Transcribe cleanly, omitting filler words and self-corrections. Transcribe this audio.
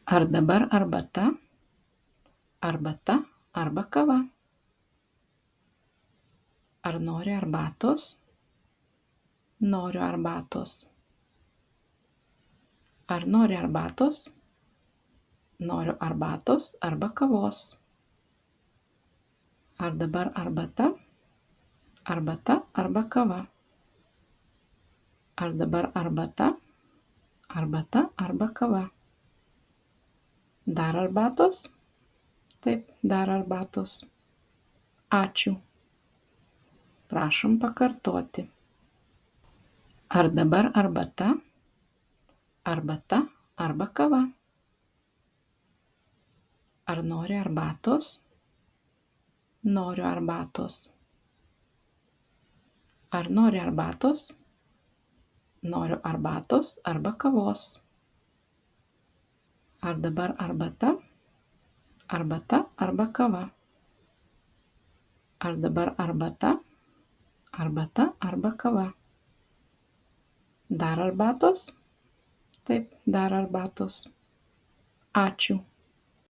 Ar dabar arbata? Arbata arba kava? Ar nori arbatos? Noriu arbatos. Ar nori arbatos? Noriu arbatos arba kavos. Ar dabar arbata? Arbata arba kava? Ar dabar arbata? Arbata arba kava? Dar arbatos? Taip, dar arbatos. Ačiū. Prašom pakartoti. Ar dabar arbata? Arbata arba kava? Ar nori arbatos? Noriu arbatos. Ar nori arbatos? Noriu arbatos arba kavos. Ar dabar arbata? Arbata arba kava? Ar dabar arbata? Arbata arba kava? Dar arbatos? Taip, dar arbatos. Ačiū.